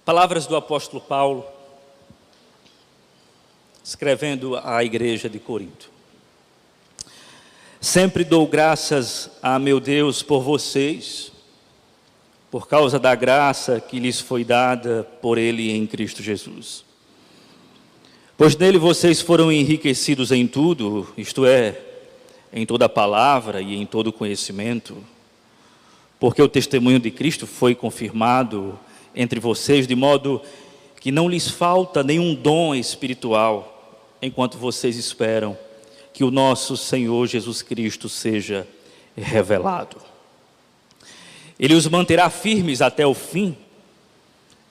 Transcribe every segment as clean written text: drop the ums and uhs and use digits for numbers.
Palavras do apóstolo Paulo, escrevendo à igreja de Corinto. Sempre dou graças a meu Deus por vocês, por causa da graça que lhes foi dada por Ele em Cristo Jesus. Pois nele vocês foram enriquecidos em tudo, isto é, em toda a palavra e em todo o conhecimento, porque o testemunho de Cristo foi confirmado entre vocês, de modo que não lhes falta nenhum dom espiritual, enquanto vocês esperam que o nosso Senhor Jesus Cristo seja revelado. Ele os manterá firmes até o fim,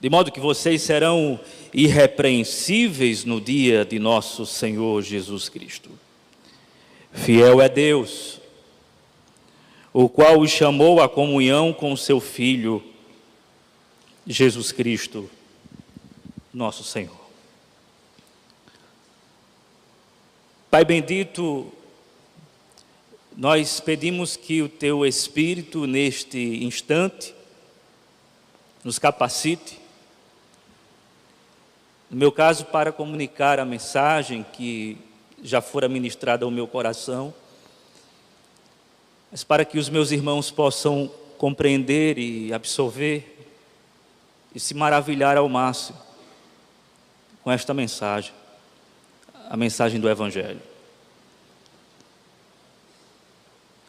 de modo que vocês serão irrepreensíveis no dia de nosso Senhor Jesus Cristo. Fiel é Deus, o qual os chamou à comunhão com seu Filho, Jesus Cristo, nosso Senhor. Pai bendito, nós pedimos que o Teu Espírito, neste instante, nos capacite, no meu caso, para comunicar a mensagem que já fora ministrada ao meu coração, mas para que os meus irmãos possam compreender e absorver e se maravilhar ao máximo com esta mensagem, a mensagem do Evangelho.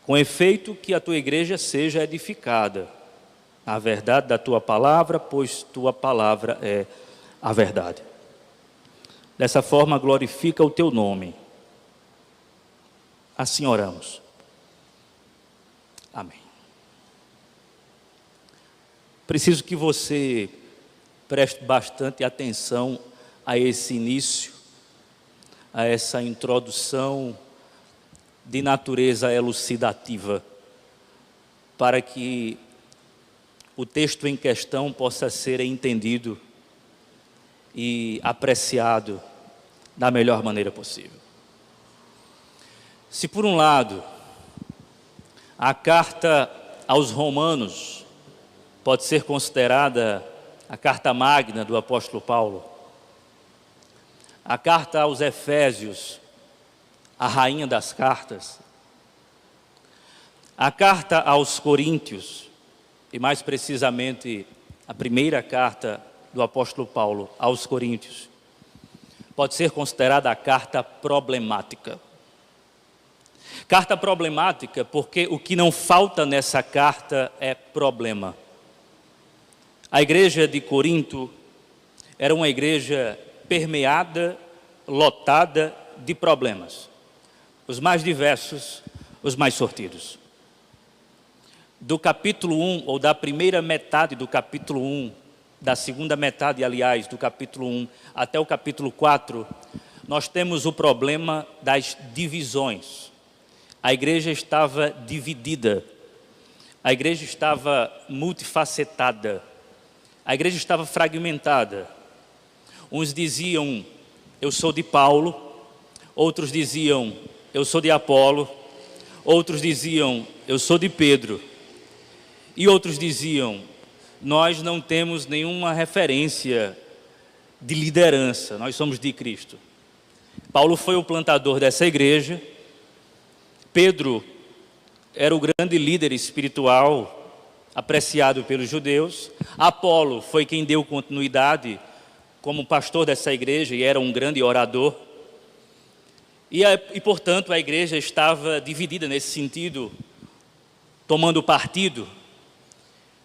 Com efeito, que a tua igreja seja edificada na verdade da tua palavra, pois tua palavra é a verdade. Dessa forma, glorifica o teu nome. Assim oramos. Amém. Preciso que você preste bastante atenção a esse início, a essa introdução de natureza elucidativa, para que o texto em questão possa ser entendido e apreciado da melhor maneira possível. Se por um lado, a carta aos Romanos pode ser considerada a carta magna do apóstolo Paulo, a carta aos Efésios, a rainha das cartas, a carta aos Coríntios, e mais precisamente a primeira carta do apóstolo Paulo aos Coríntios, pode ser considerada a carta problemática. Carta problemática porque o que não falta nessa carta é problema. A igreja de Corinto era uma igreja permeada, lotada de problemas, os mais diversos, os mais sortidos. Do capítulo 1, ou da primeira metade do capítulo 1, da segunda metade, aliás, do capítulo 1 até o capítulo 4, nós temos o problema das divisões. A igreja estava dividida, a igreja estava multifacetada, a igreja estava fragmentada. Uns diziam, eu sou de Paulo, outros diziam, eu sou de Apolo, outros diziam, eu sou de Pedro, e outros diziam, nós não temos nenhuma referência de liderança, nós somos de Cristo. Paulo foi o plantador dessa igreja, Pedro era o grande líder espiritual apreciado pelos judeus, Apolo foi quem deu continuidade como pastor dessa igreja e era um grande orador, e portanto a igreja estava dividida nesse sentido, tomando partido,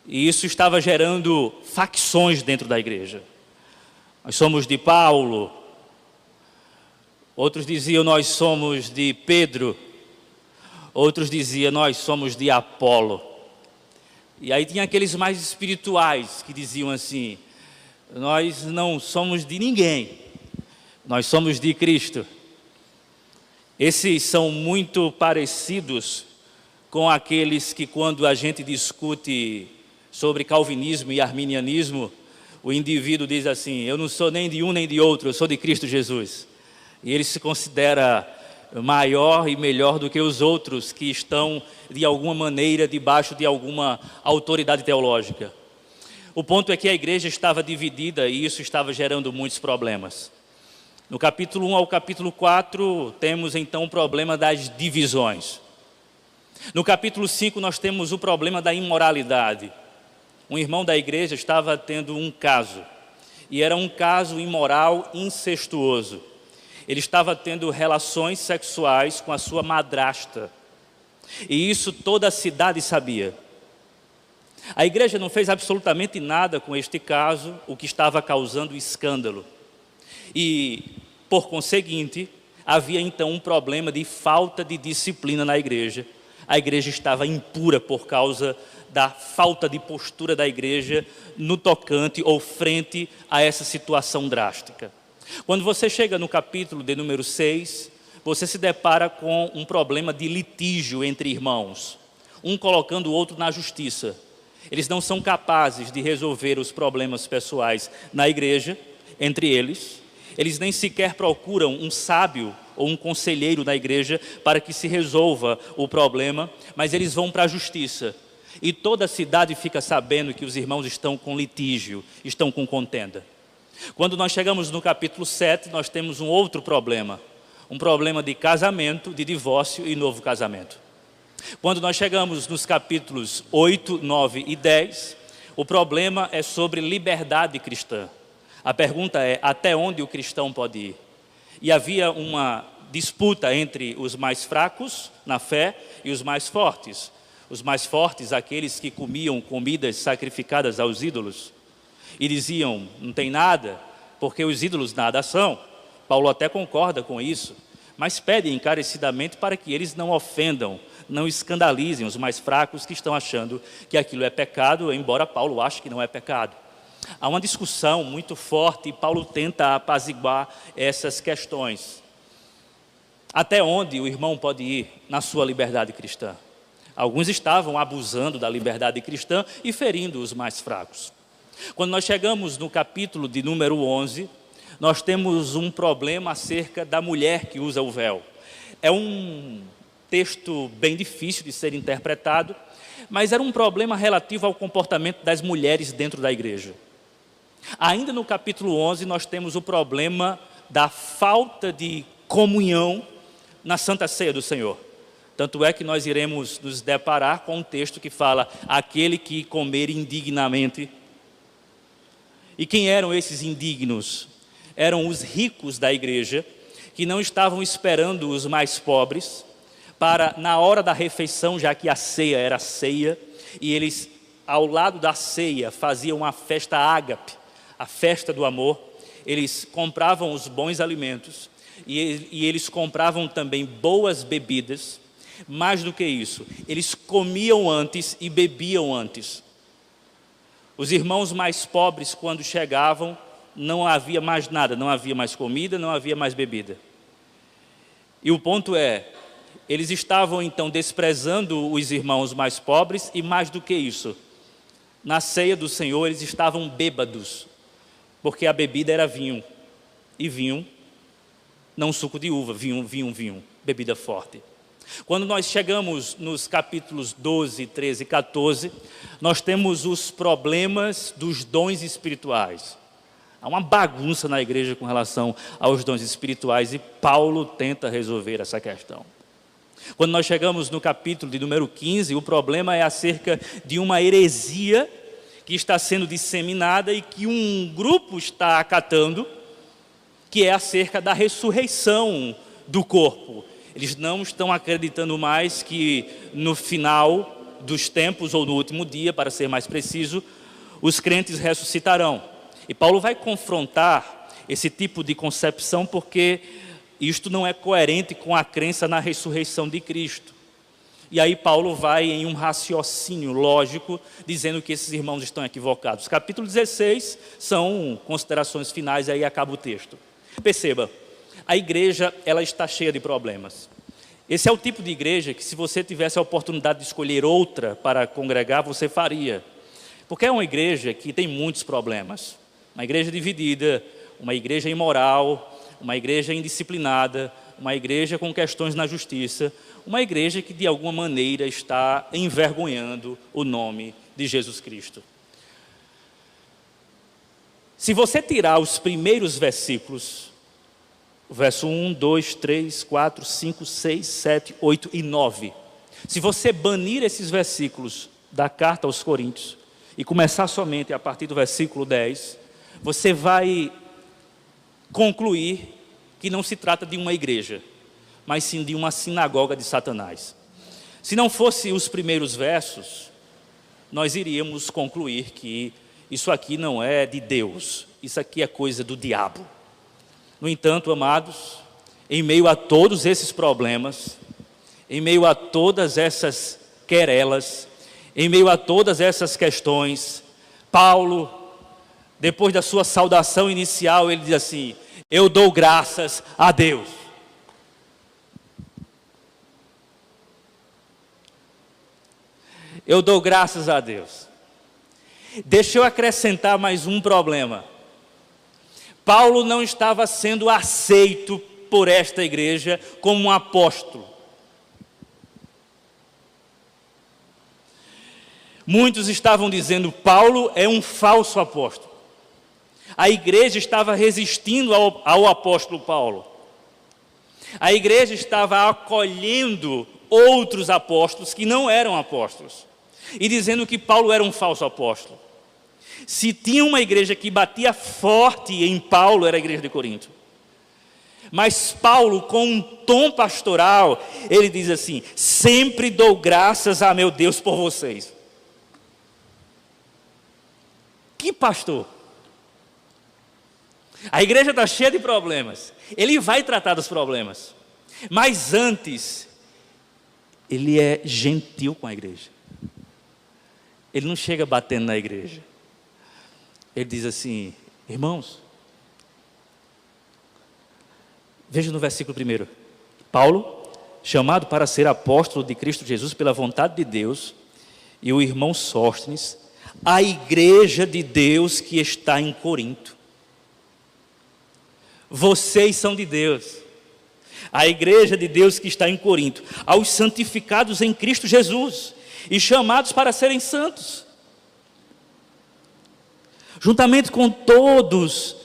e isso estava gerando facções dentro da igreja. Nós somos de Paulo, outros diziam nós somos de Pedro, outros diziam nós somos de Apolo. E aí tinha aqueles mais espirituais que diziam assim, nós não somos de ninguém, nós somos de Cristo. Esses são muito parecidos com aqueles que quando a gente discute sobre calvinismo e arminianismo, o indivíduo diz assim, eu não sou nem de um nem de outro, eu sou de Cristo Jesus. E ele se considera maior e melhor do que os outros que estão, de alguma maneira, debaixo de alguma autoridade teológica. O ponto é que a igreja estava dividida e isso estava gerando muitos problemas. No capítulo 1 ao capítulo 4, temos então o problema das divisões. No capítulo 5, nós temos o problema da imoralidade. Um irmão da igreja estava tendo um caso, e era um caso imoral incestuoso. Ele estava tendo relações sexuais com a sua madrasta, e isso toda a cidade sabia. A igreja não fez absolutamente nada com este caso, o que estava causando escândalo. E, por conseguinte, havia então um problema de falta de disciplina na igreja. A igreja estava impura por causa da falta de postura da igreja no tocante ou frente a essa situação drástica. Quando você chega no capítulo de número 6, você se depara com um problema de litígio entre irmãos, um colocando o outro na justiça. Eles não são capazes de resolver os problemas pessoais na igreja, entre eles. Eles nem sequer procuram um sábio ou um conselheiro na igreja para que se resolva o problema, mas eles vão para a justiça. E toda a cidade fica sabendo que os irmãos estão com litígio, estão com contenda. Quando nós chegamos no capítulo 7, nós temos um outro problema. Um problema de casamento, de divórcio e novo casamento. Quando nós chegamos nos capítulos 8, 9 e 10, o problema é sobre liberdade cristã. A pergunta é, até onde o cristão pode ir? E havia uma disputa entre os mais fracos na fé e os mais fortes. Os mais fortes, aqueles que comiam comidas sacrificadas aos ídolos, e diziam, não tem nada, porque os ídolos nada são. Paulo até concorda com isso, mas pede encarecidamente para que eles não ofendam, não escandalizem os mais fracos que estão achando que aquilo é pecado, embora Paulo ache que não é pecado. Há uma discussão muito forte e Paulo tenta apaziguar essas questões. Até onde o irmão pode ir na sua liberdade cristã? Alguns estavam abusando da liberdade cristã e ferindo os mais fracos. Quando nós chegamos no capítulo de número 11, nós temos um problema acerca da mulher que usa o véu. É um texto bem difícil de ser interpretado, mas era um problema relativo ao comportamento das mulheres dentro da igreja. Ainda no capítulo 11, nós temos o problema da falta de comunhão na Santa Ceia do Senhor. Tanto é que nós iremos nos deparar com um texto que fala, aquele que comer indignamente. E quem eram esses indignos? Eram os ricos da igreja, que não estavam esperando os mais pobres, para, na hora da refeição, já que a ceia era ceia, e eles, ao lado da ceia, faziam uma festa ágape, a festa do amor. Eles compravam os bons alimentos, e eles compravam também boas bebidas. Mais do que isso, eles comiam antes e bebiam antes. Os irmãos mais pobres, quando chegavam, não havia mais nada, não havia mais comida, não havia mais bebida. E o ponto é, eles estavam então desprezando os irmãos mais pobres e mais do que isso, na ceia do Senhor eles estavam bêbados, porque a bebida era vinho, e vinho, não suco de uva, vinho, bebida forte. Quando nós chegamos nos capítulos 12, 13 e 14, nós temos os problemas dos dons espirituais. Há uma bagunça na igreja com relação aos dons espirituais e Paulo tenta resolver essa questão. Quando nós chegamos no capítulo de número 15, o problema é acerca de uma heresia que está sendo disseminada e que um grupo está acatando, que é acerca da ressurreição do corpo. Eles não estão acreditando mais que no final dos tempos, ou no último dia, para ser mais preciso, os crentes ressuscitarão. E Paulo vai confrontar esse tipo de concepção porque isto não é coerente com a crença na ressurreição de Cristo. E aí Paulo vai em um raciocínio lógico, dizendo que esses irmãos estão equivocados. Capítulo 16 são considerações finais, aí acaba o texto. Perceba, a igreja ela está cheia de problemas. Esse é o tipo de igreja que, se você tivesse a oportunidade de escolher outra para congregar, você faria. Porque é uma igreja que tem muitos problemas. Uma igreja dividida, uma igreja imoral, uma igreja indisciplinada, uma igreja com questões na justiça, uma igreja que de alguma maneira está envergonhando o nome de Jesus Cristo. Se você tirar os primeiros versículos, o verso 1, 2, 3, 4, 5, 6, 7, 8 e 9. Se você banir esses versículos da carta aos Coríntios e começar somente a partir do versículo 10, você vai concluir que não se trata de uma igreja, mas sim de uma sinagoga de Satanás. Se não fosse os primeiros versos, nós iríamos concluir que isso aqui não é de Deus, isso aqui é coisa do diabo. No entanto, amados, em meio a todos esses problemas, em meio a todas essas querelas, em meio a todas essas questões, Paulo, depois da sua saudação inicial, ele diz assim: eu dou graças a Deus. Eu dou graças a Deus. Deixa eu acrescentar mais um problema. Paulo não estava sendo aceito por esta igreja como um apóstolo. Muitos estavam dizendo: Paulo é um falso apóstolo. A igreja estava resistindo ao apóstolo Paulo. A igreja estava acolhendo outros apóstolos que não eram apóstolos e dizendo que Paulo era um falso apóstolo. Se tinha uma igreja que batia forte em Paulo, era a igreja de Corinto. Mas Paulo, com um tom pastoral, ele diz assim: sempre dou graças a meu Deus por vocês. Que pastor? A igreja está cheia de problemas. Ele vai tratar dos problemas. Mas antes, ele é gentil com a igreja. Ele não chega batendo na igreja. Ele diz assim: irmãos, veja no versículo 1. Paulo, chamado para ser apóstolo de Cristo Jesus pela vontade de Deus, e o irmão Sóstenes, a igreja de Deus que está em Corinto. Vocês são de Deus. A igreja de Deus que está em Corinto, aos santificados em Cristo Jesus e chamados para serem santos, juntamente com todos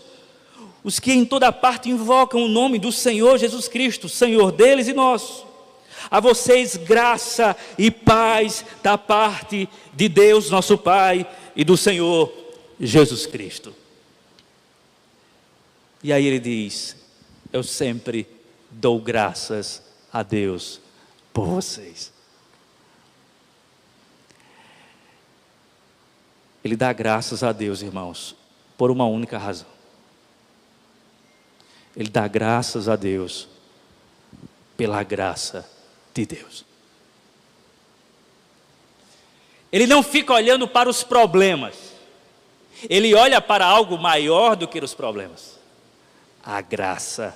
os que em toda parte invocam o nome do Senhor Jesus Cristo, Senhor deles e nosso. A vocês graça e paz da parte de Deus nosso Pai e do Senhor Jesus Cristo. E aí ele diz: eu sempre dou graças a Deus por vocês. Ele dá graças a Deus, irmãos, por uma única razão. Ele dá graças a Deus pela graça de Deus. Ele não fica olhando para os problemas. Ele olha para algo maior do que os problemas. A graça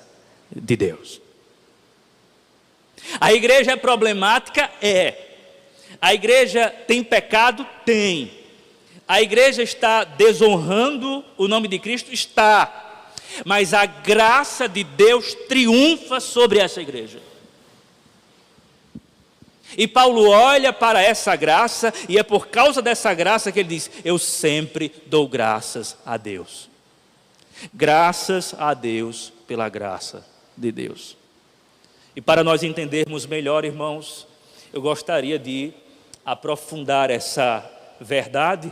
de Deus. A igreja é problemática? É. A igreja tem pecado? Tem. A igreja está desonrando o nome de Cristo? Está. Mas a graça de Deus triunfa sobre essa igreja. E Paulo olha para essa graça, e é por causa dessa graça que ele diz: eu sempre dou graças a Deus. Graças a Deus pela graça de Deus. E para nós entendermos melhor, irmãos, eu gostaria de aprofundar essa verdade,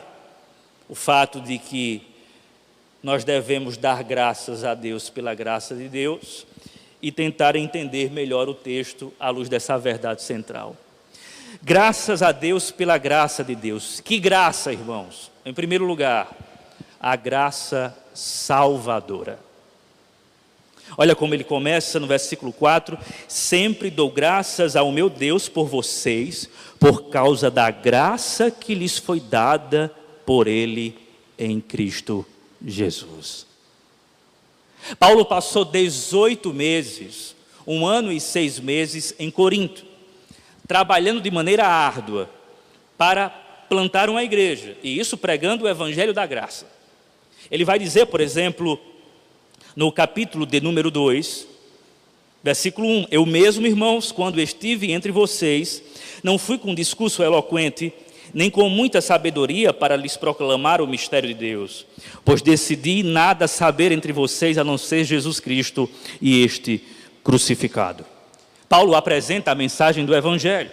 o fato de que nós devemos dar graças a Deus pela graça de Deus e tentar entender melhor o texto à luz dessa verdade central. Graças a Deus pela graça de Deus. Que graça, irmãos? Em primeiro lugar, a graça salvadora. Olha como ele começa no versículo 4: sempre dou graças ao meu Deus por vocês, por causa da graça que lhes foi dada por Ele em Cristo Jesus. Paulo passou 18 meses, 1 ano e 6 meses em Corinto, trabalhando de maneira árdua para plantar uma igreja, e isso pregando o evangelho da graça. Ele vai dizer, por exemplo, no capítulo de número 2, versículo 1: eu mesmo, irmãos, quando estive entre vocês, não fui com discurso eloquente, nem com muita sabedoria para lhes proclamar o mistério de Deus, pois decidi nada saber entre vocês a não ser Jesus Cristo e este crucificado. Paulo apresenta a mensagem do Evangelho.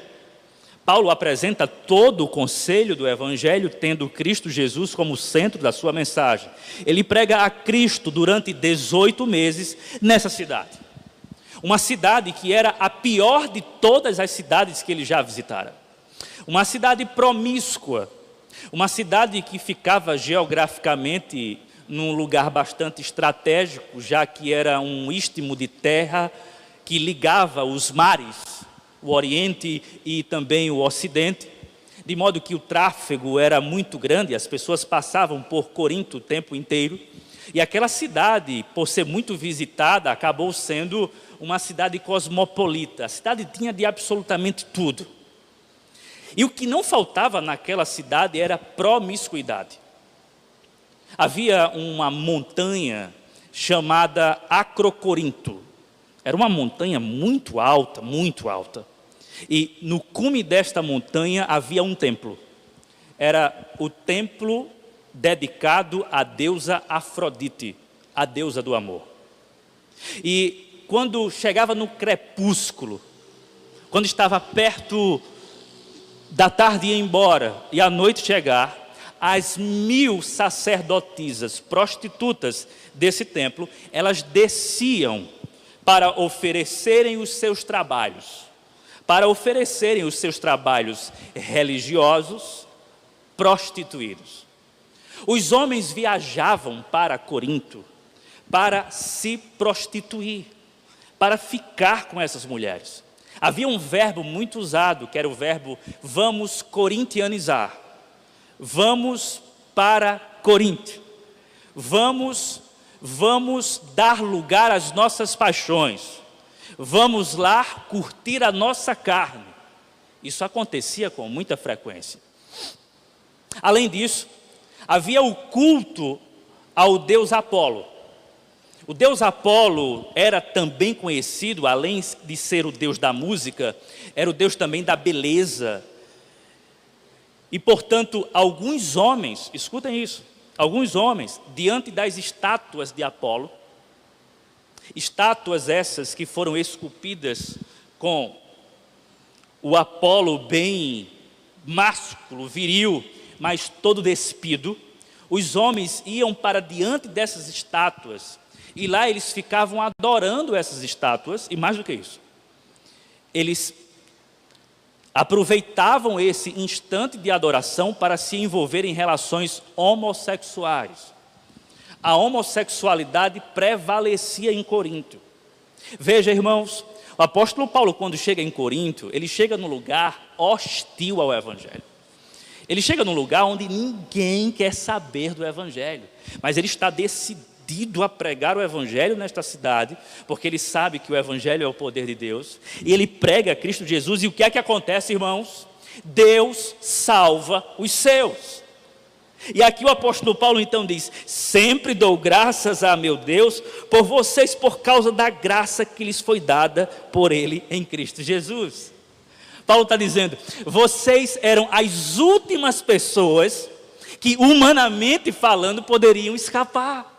Paulo apresenta todo o conselho do Evangelho, tendo Cristo Jesus como centro da sua mensagem. Ele prega a Cristo durante 18 meses nessa cidade. Uma cidade que era a pior de todas as cidades que ele já visitara. Uma cidade promíscua, uma cidade que ficava geograficamente num lugar bastante estratégico, já que era um istmo de terra que ligava os mares, o Oriente e também o Ocidente, de modo que o tráfego era muito grande, as pessoas passavam por Corinto o tempo inteiro, e aquela cidade, por ser muito visitada, acabou sendo uma cidade cosmopolita. A cidade tinha de absolutamente tudo. E o que não faltava naquela cidade era promiscuidade. Havia uma montanha chamada Acrocorinto. Era uma montanha muito alta, muito alta. E no cume desta montanha havia um templo. Era o templo dedicado à deusa Afrodite, a deusa do amor. E quando chegava no crepúsculo, quando estava perto da tarde ir embora e a noite chegar, as 1000 sacerdotisas prostitutas desse templo, elas desciam para oferecerem os seus trabalhos, religiosos, prostituídos. Os homens viajavam para Corinto para se prostituir, para ficar com essas mulheres. Havia um verbo muito usado, que era o verbo vamos corintianizar. Vamos para Corinto. Vamos dar lugar às nossas paixões. Vamos lá curtir a nossa carne. Isso acontecia com muita frequência. Além disso, havia o culto ao deus Apolo. O deus Apolo era também conhecido, além de ser o deus da música, era o deus também da beleza. E, portanto, alguns homens, escutem isso, alguns homens, diante das estátuas de Apolo, estátuas essas que foram esculpidas com o Apolo bem másculo, viril, mas todo despido, os homens iam para diante dessas estátuas, e lá eles ficavam adorando essas estátuas, e mais do que isso, eles aproveitavam esse instante de adoração para se envolver em relações homossexuais. A homossexualidade prevalecia em Corinto. Veja, irmãos, o apóstolo Paulo, quando chega em Corinto, ele chega num lugar hostil ao Evangelho. Ele chega num lugar onde ninguém quer saber do Evangelho, mas ele está decidido a pregar o Evangelho nesta cidade, porque ele sabe que o Evangelho é o poder de Deus, e ele prega Cristo Jesus, e o que é que acontece, irmãos? Deus salva os seus. E aqui o apóstolo Paulo então diz: sempre dou graças a meu Deus por vocês, por causa da graça que lhes foi dada por Ele em Cristo Jesus. Paulo está dizendo, vocês eram as últimas pessoas que, humanamente falando, poderiam escapar.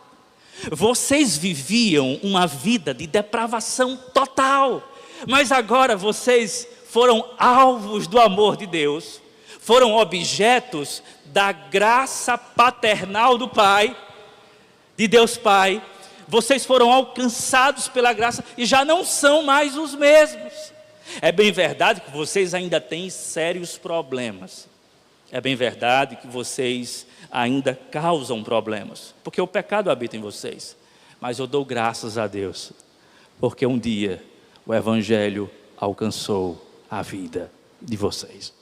Vocês viviam uma vida de depravação total, mas agora vocês foram alvos do amor de Deus, foram objetos da graça paternal do Pai, de Deus Pai. Vocês foram alcançados pela graça e já não são mais os mesmos. É bem verdade que vocês ainda têm sérios problemas. É bem verdade que vocês ainda causam problemas, porque o pecado habita em vocês. Mas eu dou graças a Deus, porque um dia o Evangelho alcançou a vida de vocês.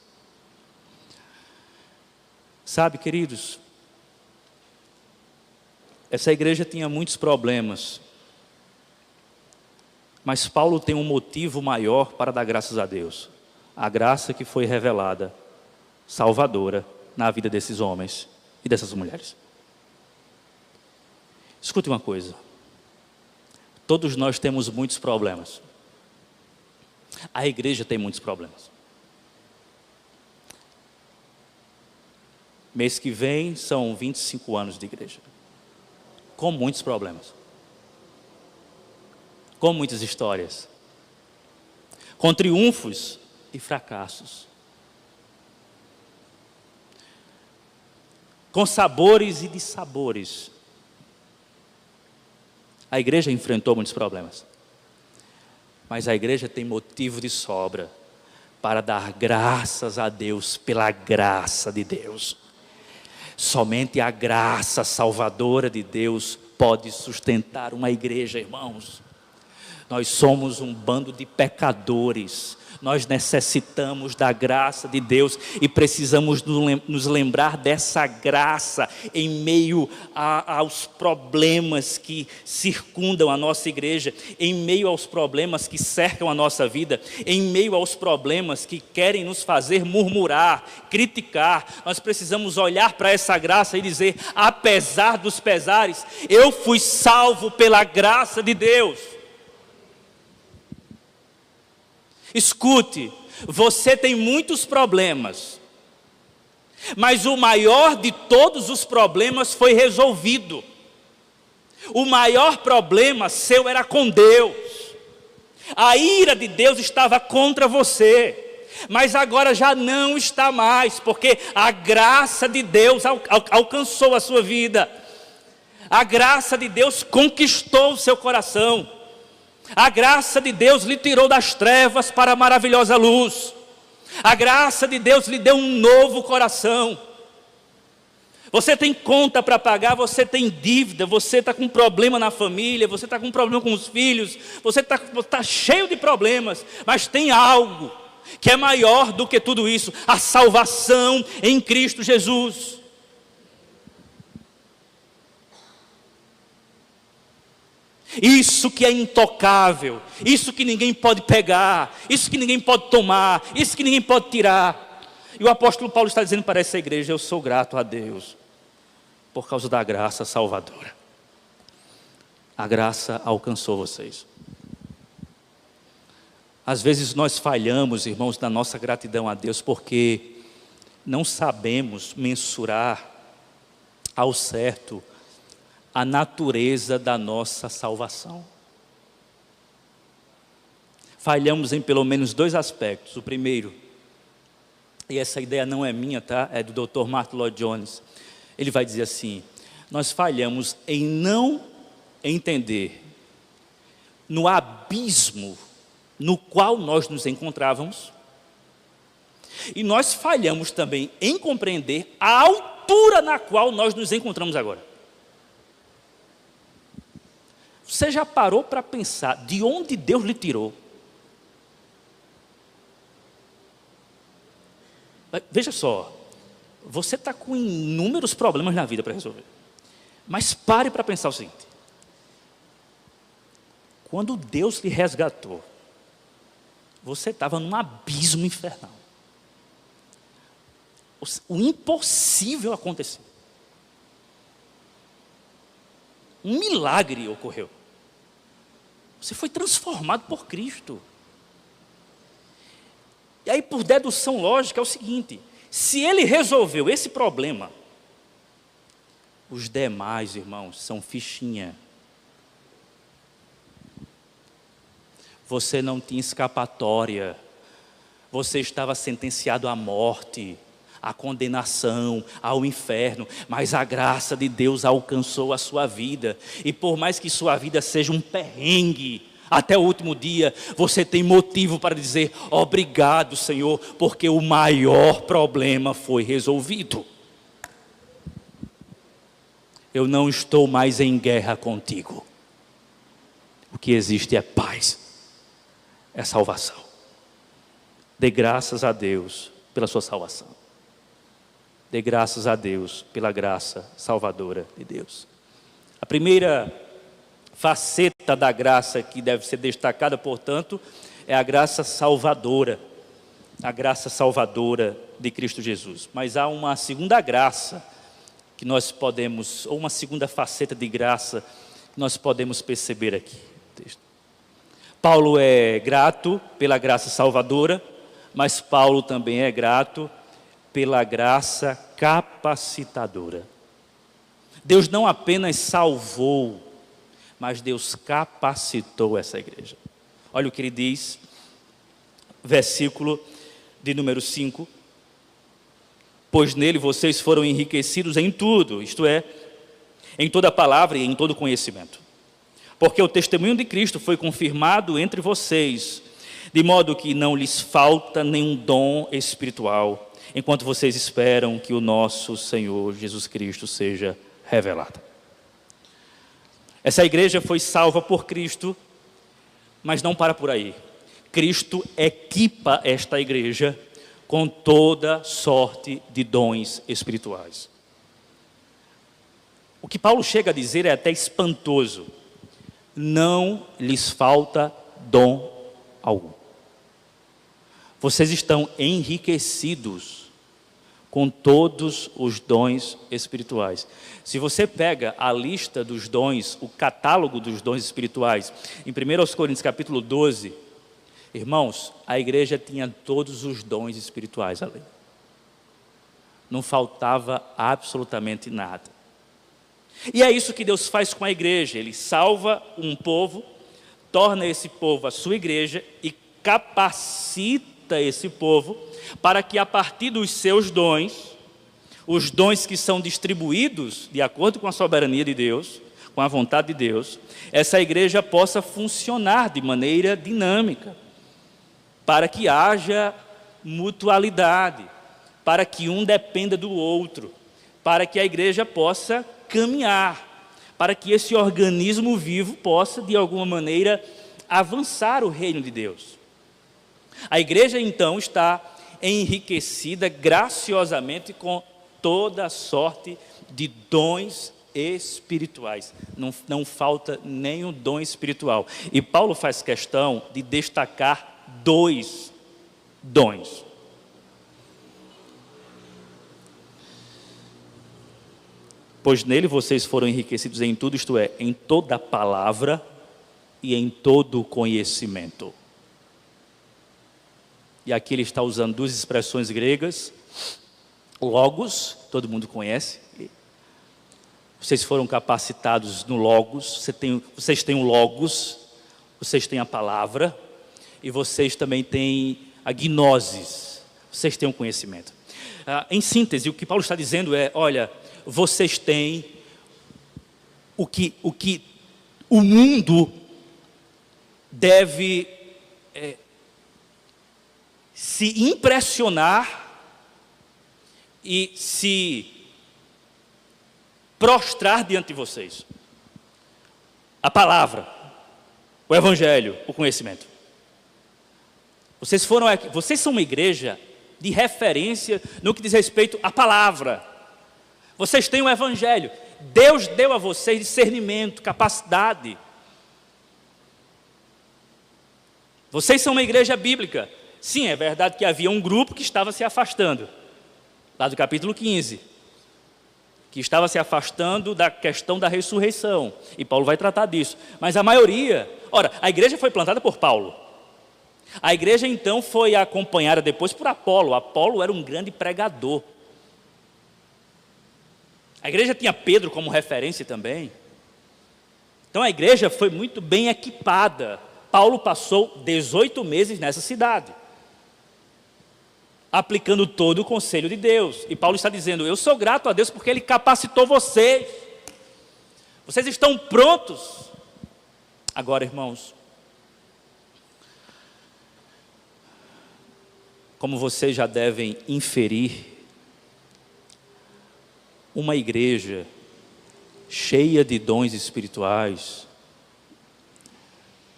Sabe, queridos, essa igreja tinha muitos problemas, mas Paulo tem um motivo maior para dar graças a Deus. A graça que foi revelada, salvadora, na vida desses homens e dessas mulheres. Escute uma coisa. Todos nós temos muitos problemas. A igreja tem muitos problemas. Mês que vem são 25 anos de igreja. Com muitos problemas. Com muitas histórias. Com triunfos e fracassos. Com sabores e dissabores. A igreja enfrentou muitos problemas. Mas a igreja tem motivo de sobra para dar graças a Deus pela graça de Deus. Somente a graça salvadora de Deus pode sustentar uma igreja, irmãos. Nós somos um bando de pecadores. Nós necessitamos da graça de Deus e precisamos nos lembrar dessa graça em meio aos problemas que circundam a nossa igreja, em meio aos problemas que cercam a nossa vida, em meio aos problemas que querem nos fazer murmurar, criticar. Nós precisamos olhar para essa graça e dizer: apesar dos pesares, eu fui salvo pela graça de Deus. Escute, você tem muitos problemas, mas o maior de todos os problemas foi resolvido. O maior problema seu era com Deus. A ira de Deus estava contra você, mas agora já não está mais, porque a graça de Deus alcançou a sua vida. A graça de Deus conquistou o seu coração. A graça de Deus lhe tirou das trevas para a maravilhosa luz. A graça de Deus lhe deu um novo coração. Você tem conta para pagar, você tem dívida, você está com problema na família, você está com problema com os filhos, você está cheio de problemas, mas tem algo que é maior do que tudo isso: a salvação em Cristo Jesus. Isso que é intocável, isso que ninguém pode pegar, isso que ninguém pode tomar, isso que ninguém pode tirar. E o apóstolo Paulo está dizendo para essa igreja: eu sou grato a Deus por causa da graça salvadora. A graça alcançou vocês. Às vezes nós falhamos, irmãos, na nossa gratidão a Deus, porque não sabemos mensurar ao certo a natureza da nossa salvação. Falhamos em pelo menos dois aspectos. O primeiro, e essa ideia não é minha, tá? É do Dr. Martin Lloyd Jones. Ele vai dizer assim: nós falhamos em não entender no abismo no qual nós nos encontrávamos, e nós falhamos também em compreender a altura na qual nós nos encontramos agora. Você já parou para pensar de onde Deus lhe tirou? Veja só, você está com inúmeros problemas na vida para resolver. Mas pare para pensar o seguinte: quando Deus lhe resgatou, você estava num abismo infernal. O impossível aconteceu. Um milagre ocorreu. Você foi transformado por Cristo. E aí, por dedução lógica, é o seguinte: se Ele resolveu esse problema, os demais, irmãos, são fichinha. Você não tinha escapatória. Você estava sentenciado à morte, à condenação, ao inferno, mas a graça de Deus alcançou a sua vida, e por mais que sua vida seja um perrengue, até o último dia, você tem motivo para dizer: obrigado, Senhor, porque o maior problema foi resolvido. Eu não estou mais em guerra contigo. O que existe é paz, é salvação. Dê graças a Deus pela sua salvação. Dê graças a Deus pela graça salvadora de Deus. A primeira faceta da graça que deve ser destacada, portanto, é a graça salvadora. A graça salvadora de Cristo Jesus. Mas há uma segunda graça que nós podemos, ou uma segunda faceta de graça que nós podemos perceber aqui. Paulo é grato pela graça salvadora, mas Paulo também é grato pela graça capacitadora. Deus não apenas salvou, mas Deus capacitou essa igreja. Olha o que ele diz, versículo de número 5. Pois nele vocês foram enriquecidos em tudo, isto é, em toda palavra e em todo conhecimento. Porque o testemunho de Cristo foi confirmado entre vocês, de modo que não lhes falta nenhum dom espiritual, enquanto vocês esperam que o nosso Senhor Jesus Cristo seja revelado. Essa igreja foi salva por Cristo, mas não para por aí. Cristo equipa esta igreja com toda sorte de dons espirituais. O que Paulo chega a dizer é até espantoso. Não lhes falta dom algum. Vocês estão enriquecidos com todos os dons espirituais. Se você pega a lista dos dons, o catálogo dos dons espirituais, em 1 Coríntios capítulo 12, irmãos, a igreja tinha todos os dons espirituais ali. Não faltava absolutamente nada. E é isso que Deus faz com a igreja. Ele salva um povo, torna esse povo a sua igreja e capacita esse povo para que a partir dos seus dons, os dons que são distribuídos de acordo com a soberania de Deus, com a vontade de Deus, essa igreja possa funcionar de maneira dinâmica, para que haja mutualidade, para que um dependa do outro, para que a igreja possa caminhar, para que esse organismo vivo possa, de alguma maneira, avançar o reino de Deus. A igreja, então, está enriquecida graciosamente com toda sorte de dons espirituais. Não falta nenhum dom espiritual. E Paulo faz questão de destacar 2 dons. Pois nele vocês foram enriquecidos em tudo, isto é, em toda palavra e em todo conhecimento. E aqui ele está usando 2 expressões gregas. Logos, todo mundo conhece. Vocês foram capacitados no Logos. Vocês têm o Logos, vocês têm a palavra, e vocês também têm a gnosis. Vocês têm o conhecimento. Em síntese, o que Paulo está dizendo é, olha, vocês têm o que o mundo deve se impressionar e se prostrar diante de vocês. A palavra, o evangelho, o conhecimento. Vocês são uma igreja de referência no que diz respeito à palavra. Vocês têm o evangelho. Deus deu a vocês discernimento, capacidade. Vocês são uma igreja bíblica. Sim, é verdade que havia um grupo que estava se afastando, lá do capítulo 15, que estava se afastando da questão da ressurreição, e Paulo vai tratar disso, mas a maioria, a igreja foi plantada por Paulo, a igreja então foi acompanhada depois por Apolo era um grande pregador, a igreja tinha Pedro como referência também, então a igreja foi muito bem equipada. Paulo passou 18 meses nessa cidade, aplicando todo o conselho de Deus. E Paulo está dizendo, eu sou grato a Deus porque Ele capacitou vocês. Vocês estão prontos. Agora, irmãos, como vocês já devem inferir, uma igreja cheia de dons espirituais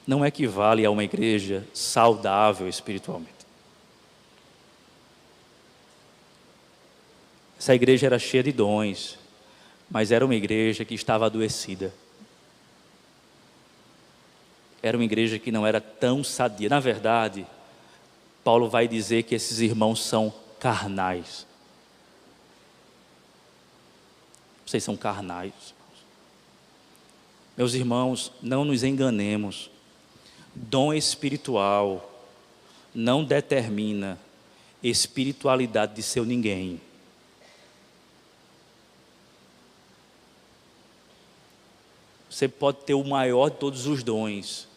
não equivale a uma igreja saudável espiritualmente. Essa igreja era cheia de dons, mas era uma igreja que estava adoecida. Era uma igreja que não era tão sadia. Na verdade, Paulo vai dizer que esses irmãos são carnais. Vocês são carnais. Meus irmãos, não nos enganemos. Dom espiritual não determina espiritualidade de seu ninguém. Você pode ter o maior de todos os dons,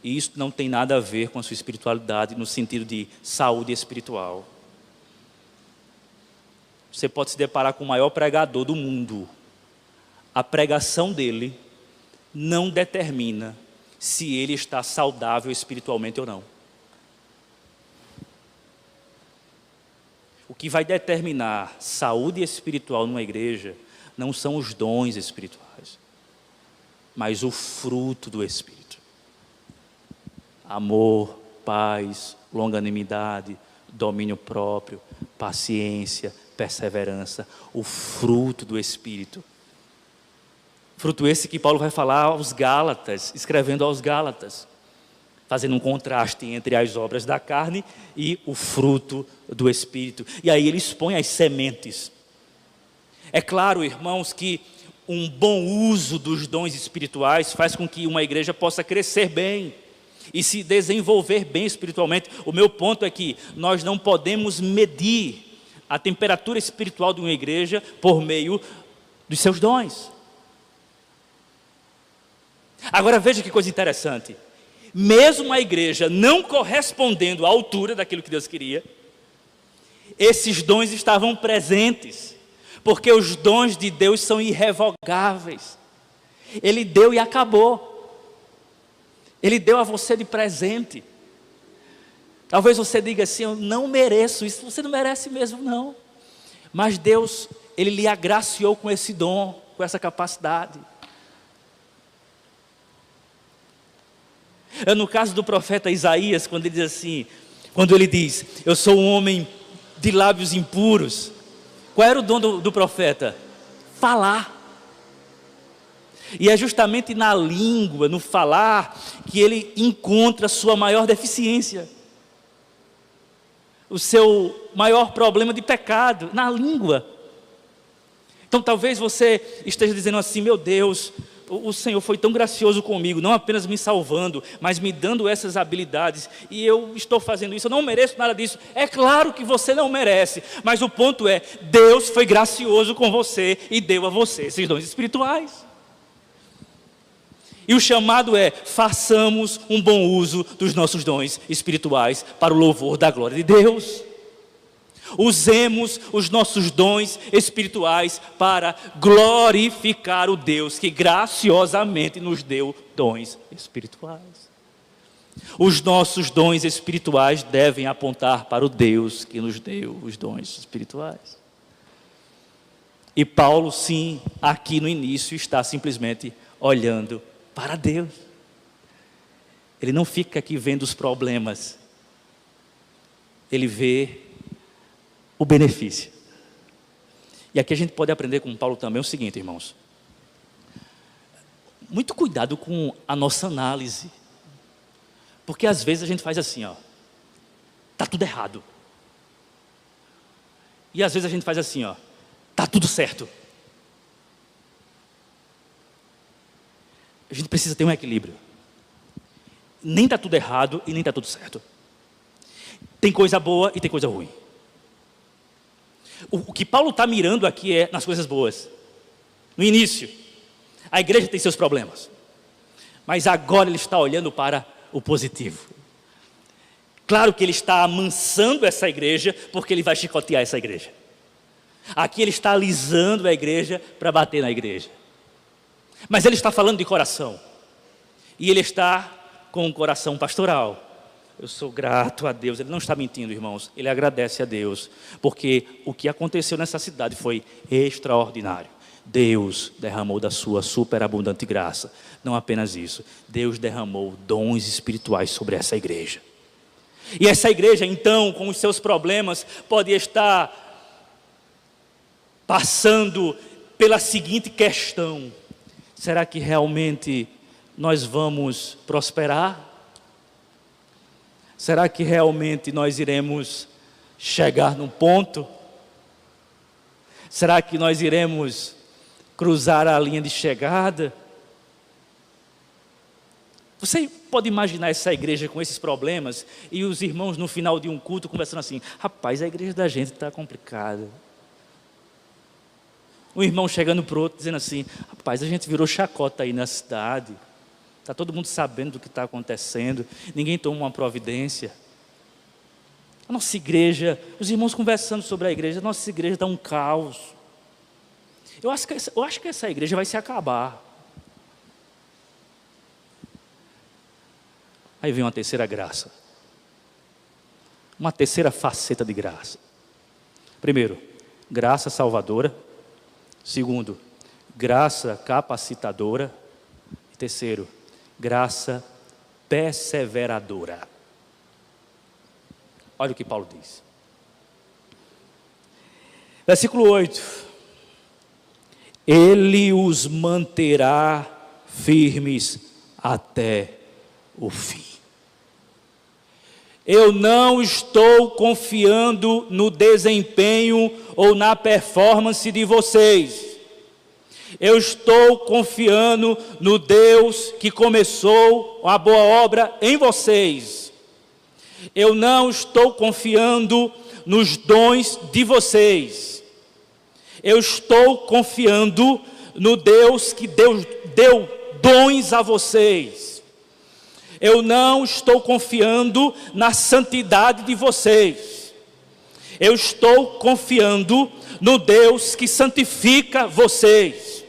e isso não tem nada a ver com a sua espiritualidade no sentido de saúde espiritual. Você pode se deparar com o maior pregador do mundo. A pregação dele não determina se ele está saudável espiritualmente ou não. O que vai determinar saúde espiritual numa igreja não são os dons espirituais, mas o fruto do Espírito. Amor, paz, longanimidade, domínio próprio, paciência, perseverança, o fruto do Espírito. Fruto esse que Paulo vai falar aos Gálatas, escrevendo aos Gálatas, fazendo um contraste entre as obras da carne e o fruto do Espírito. E aí ele expõe as sementes. É claro, irmãos, que um bom uso dos dons espirituais faz com que uma igreja possa crescer bem e se desenvolver bem espiritualmente. O meu ponto é que nós não podemos medir a temperatura espiritual de uma igreja por meio dos seus dons. Agora veja que coisa interessante. Mesmo a igreja não correspondendo à altura daquilo que Deus queria, esses dons estavam presentes, porque os dons de Deus são irrevogáveis. Ele deu e acabou. Ele deu a você de presente. Talvez você diga assim: eu não mereço isso. Você não merece mesmo, não. Mas Deus, Ele lhe agraciou com esse dom, com essa capacidade. No caso do profeta Isaías, quando ele diz, eu sou um homem de lábios impuros. Qual era o dom do profeta? Falar. E é justamente na língua, no falar, que ele encontra a sua maior deficiência. O seu maior problema de pecado, na língua. Então talvez você esteja dizendo assim: meu Deus, o Senhor foi tão gracioso comigo, não apenas me salvando, mas me dando essas habilidades, e eu estou fazendo isso, eu não mereço nada disso. É claro que você não merece, mas o ponto é, Deus foi gracioso com você e deu a você esses dons espirituais. E o chamado é: façamos um bom uso dos nossos dons espirituais para o louvor da glória de Deus. Usemos os nossos dons espirituais para glorificar o Deus que graciosamente nos deu dons espirituais. Os nossos dons espirituais devem apontar para o Deus que nos deu os dons espirituais. E Paulo, sim, aqui no início está simplesmente olhando para Deus. Ele não fica aqui vendo os problemas. Ele vê o benefício. E aqui a gente pode aprender com Paulo também o seguinte, irmãos. Muito cuidado com a nossa análise. Porque às vezes a gente faz assim, tá tudo errado. E às vezes a gente faz assim, tá tudo certo. A gente precisa ter um equilíbrio. Nem tá tudo errado e nem tá tudo certo. Tem coisa boa e tem coisa ruim. O que Paulo está mirando aqui é nas coisas boas. No início, a igreja tem seus problemas, mas agora ele está olhando para o positivo. Claro que ele está amansando essa igreja, porque ele vai chicotear essa igreja. Aqui ele está alisando a igreja para bater na igreja. Mas ele está falando de coração. E ele está com um coração pastoral. Eu sou grato a Deus. Ele não está mentindo, irmãos. Ele agradece a Deus, porque o que aconteceu nessa cidade foi extraordinário. Deus derramou da sua superabundante graça. Não apenas isso, Deus derramou dons espirituais sobre essa igreja. E essa igreja, então, com os seus problemas, pode estar passando pela seguinte questão: será que realmente nós vamos prosperar? Será que realmente nós iremos chegar num ponto? Será que nós iremos cruzar a linha de chegada? Você pode imaginar essa igreja com esses problemas e os irmãos no final de um culto conversando assim: rapaz, a igreja da gente está complicada. Um irmão chegando para o outro dizendo assim: rapaz, a gente virou chacota aí na cidade. Está todo mundo sabendo do que está acontecendo. Ninguém toma uma providência. A nossa igreja, os irmãos conversando sobre a igreja, a nossa igreja está um caos. Eu acho que essa igreja vai se acabar. Aí vem uma terceira graça. Uma terceira faceta de graça. Primeiro, graça salvadora. Segundo, graça capacitadora. E terceiro, graça perseveradora. Olha o que Paulo diz. Versículo 8. Ele os manterá firmes até o fim. Eu não estou confiando no desempenho ou na performance de vocês. Eu estou confiando no Deus que começou a boa obra em vocês. Eu não estou confiando nos dons de vocês. Eu estou confiando no Deus que deu dons a vocês. Eu não estou confiando na santidade de vocês. Eu estou confiando no Deus que santifica vocês.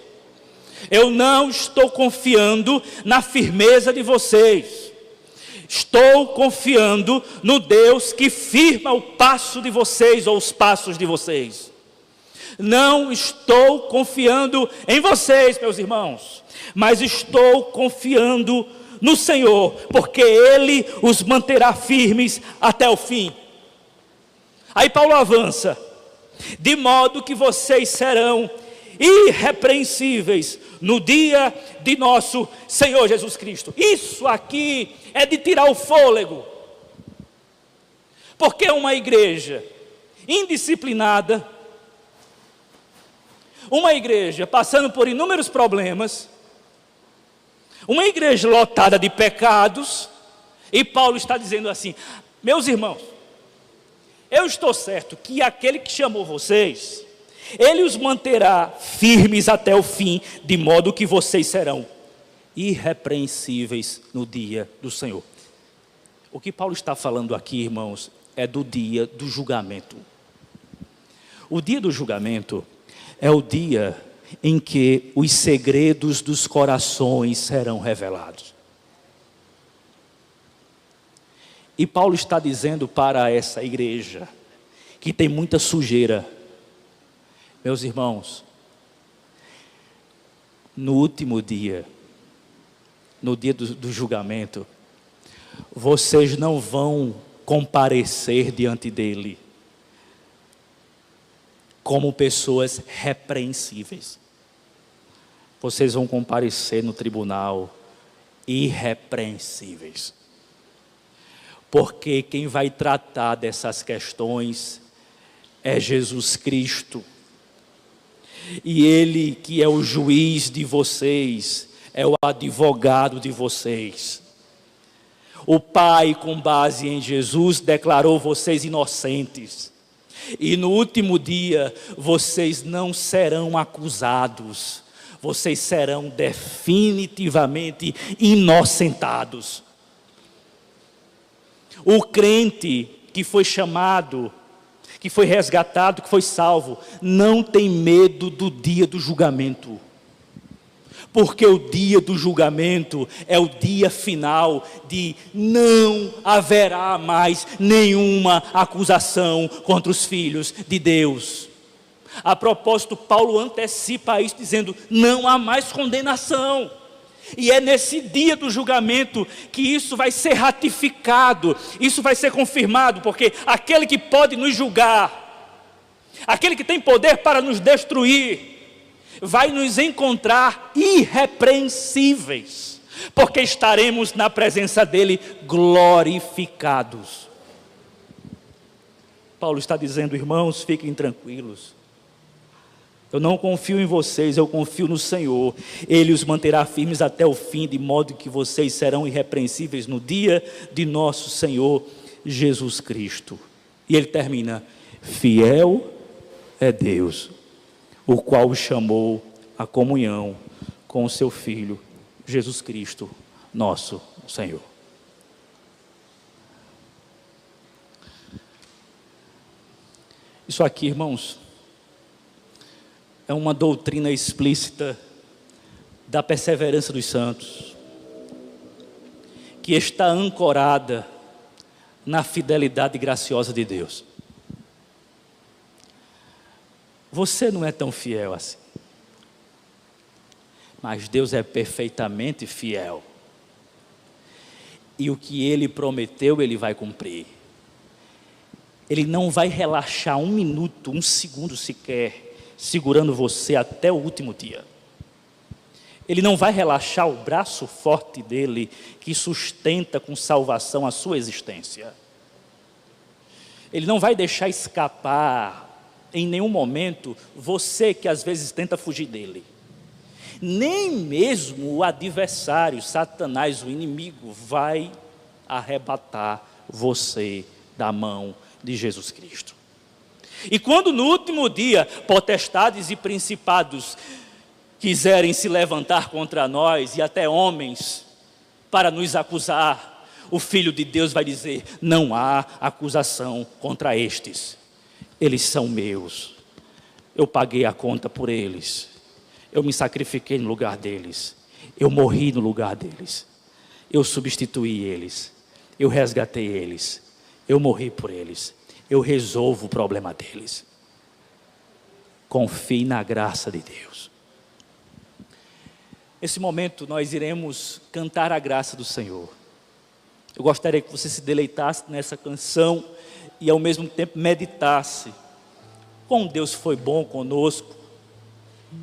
Eu não estou confiando na firmeza de vocês. Estou confiando no Deus que firma o passo de vocês ou os passos de vocês. Não estou confiando em vocês, meus irmãos, mas estou confiando no Senhor, porque Ele os manterá firmes até o fim. Aí Paulo avança: de modo que vocês serão irrepreensíveis no dia de nosso Senhor Jesus Cristo. Isso aqui é de tirar o fôlego, porque uma igreja indisciplinada, uma igreja passando por inúmeros problemas, uma igreja lotada de pecados, e Paulo está dizendo assim: meus irmãos, eu estou certo que aquele que chamou vocês, Ele os manterá firmes até o fim, de modo que vocês serão irrepreensíveis no dia do Senhor. O que Paulo está falando aqui, irmãos, é do dia do julgamento. O dia do julgamento é o dia em que os segredos dos corações serão revelados. E Paulo está dizendo para essa igreja, que tem muita sujeira: meus irmãos, no último dia, no dia do julgamento, vocês não vão comparecer diante dele como pessoas repreensíveis. Vocês vão comparecer no tribunal irrepreensíveis. Porque quem vai tratar dessas questões é Jesus Cristo. E Ele, que é o juiz de vocês, é o advogado de vocês. O Pai, com base em Jesus, declarou vocês inocentes. E no último dia, vocês não serão acusados. Vocês serão definitivamente inocentados. O crente que foi chamado, que foi resgatado, que foi salvo, não tem medo do dia do julgamento. Porque o dia do julgamento é o dia final de não haverá mais nenhuma acusação contra os filhos de Deus. A propósito, Paulo antecipa isso dizendo: não há mais condenação. E é nesse dia do julgamento que isso vai ser ratificado, isso vai ser confirmado, porque aquele que pode nos julgar, aquele que tem poder para nos destruir, vai nos encontrar irrepreensíveis, porque estaremos na presença dele glorificados. Paulo está dizendo: irmãos, fiquem tranquilos. Eu não confio em vocês, eu confio no Senhor. Ele os manterá firmes até o fim, de modo que vocês serão irrepreensíveis no dia de nosso Senhor Jesus Cristo. E ele termina: fiel é Deus, o qual o chamou à comunhão com o seu Filho, Jesus Cristo, nosso Senhor. Isso aqui, irmãos, é uma doutrina explícita da perseverança dos santos, que está ancorada na fidelidade graciosa de Deus. Você não é tão fiel assim, mas Deus é perfeitamente fiel, e o que Ele prometeu, Ele vai cumprir. Ele não vai relaxar um minuto, um segundo sequer, segurando você até o último dia. Ele não vai relaxar o braço forte dele, que sustenta com salvação a sua existência. Ele não vai deixar escapar em nenhum momento você que às vezes tenta fugir dele. Nem mesmo o adversário, Satanás, o inimigo, vai arrebatar você da mão de Jesus Cristo. E quando no último dia potestades e principados quiserem se levantar contra nós, e até homens, para nos acusar, o Filho de Deus vai dizer: não há acusação contra estes, eles são meus, eu paguei a conta por eles, eu me sacrifiquei no lugar deles, eu morri no lugar deles, eu substituí eles, eu resgatei eles, eu morri por eles, eu resolvo o problema deles. Confie na graça de Deus. Nesse momento nós iremos cantar a graça do Senhor. Eu gostaria que você se deleitasse nessa canção e ao mesmo tempo meditasse como Deus foi bom conosco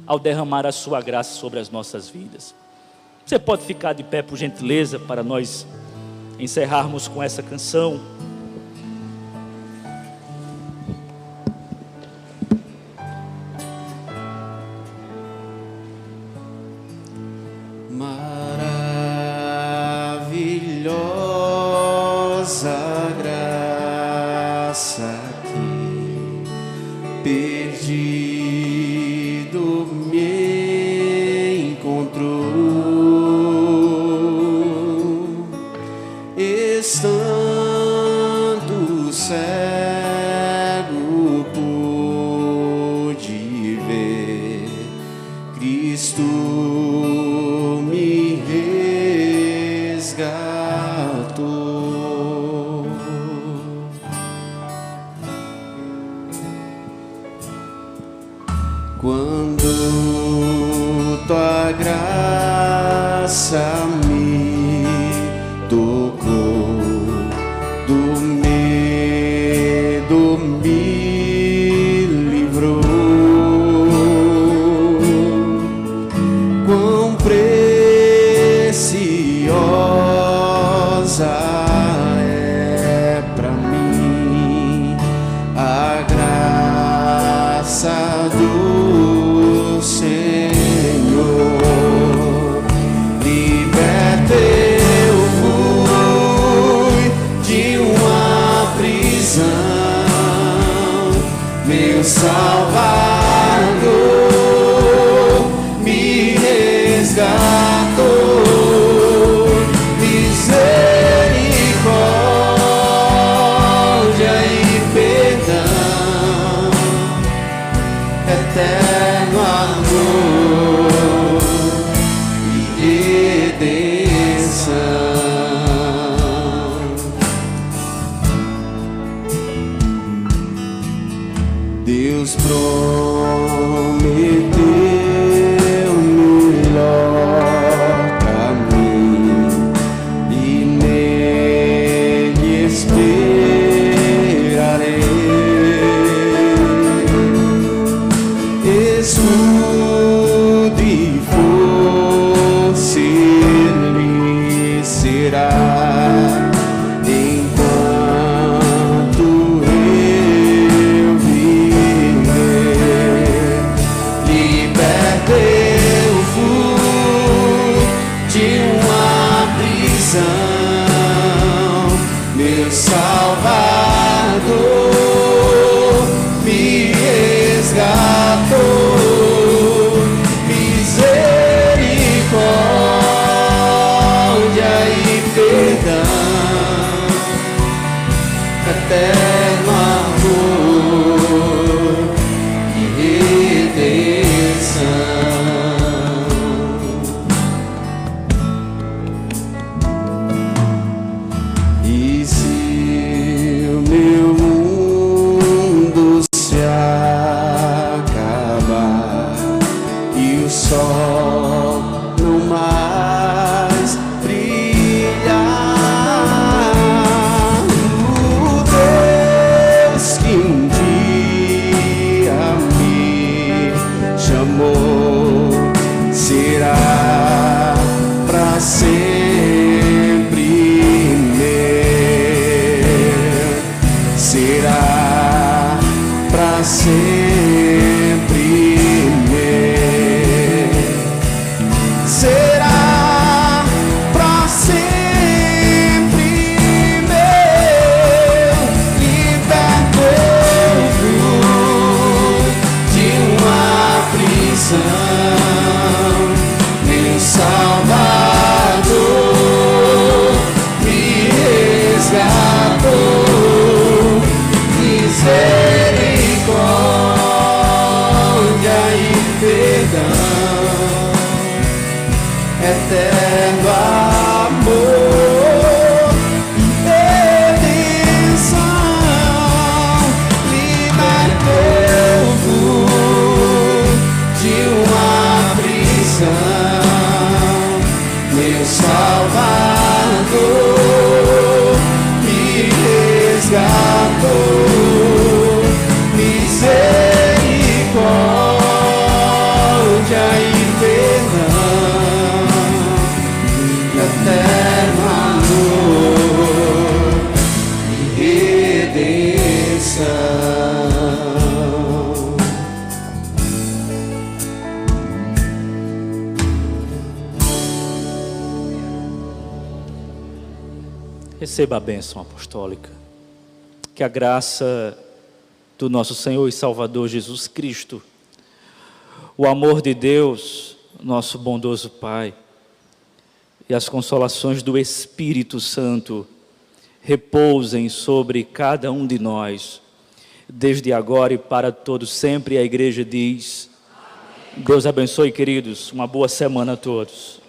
ao derramar a sua graça sobre as nossas vidas. Você pode ficar de pé, por gentileza, para nós encerrarmos com essa canção. Maravilhosa graça que perdido me encontrou, estando cego pude ver Cristo me resgatou. Quando tua graça me tocou, do medo me livrou. Quão preciosa é pra mim a graça do Senhor. Liberto eu fui de uma prisão, meu Salvador me resgatou. Misericórdia e perdão, eterno amor e redenção. Deus prometeu melhor pra mim e nele esperarei. Escudo e força Ele será enquanto eu viver. sol não mais brilhar. O Deus que um dia me chamou será para sempre meu, será para sempre meu, será para sempre meu, libertou de uma prisão, meu Salvador me resgatou, misericórdia e perdão, eterno amor e redenção, libertou de uma prisão, meu Salvador me resgatou, misericórdia e perdão, eterno amor e redenção. Receba a bênção apostólica. Que a graça do nosso Senhor e Salvador Jesus Cristo, o amor de Deus, nosso bondoso Pai, e as consolações do Espírito Santo repousem sobre cada um de nós, desde agora e para todos sempre. A igreja diz: Deus abençoe, queridos. Uma boa semana a todos.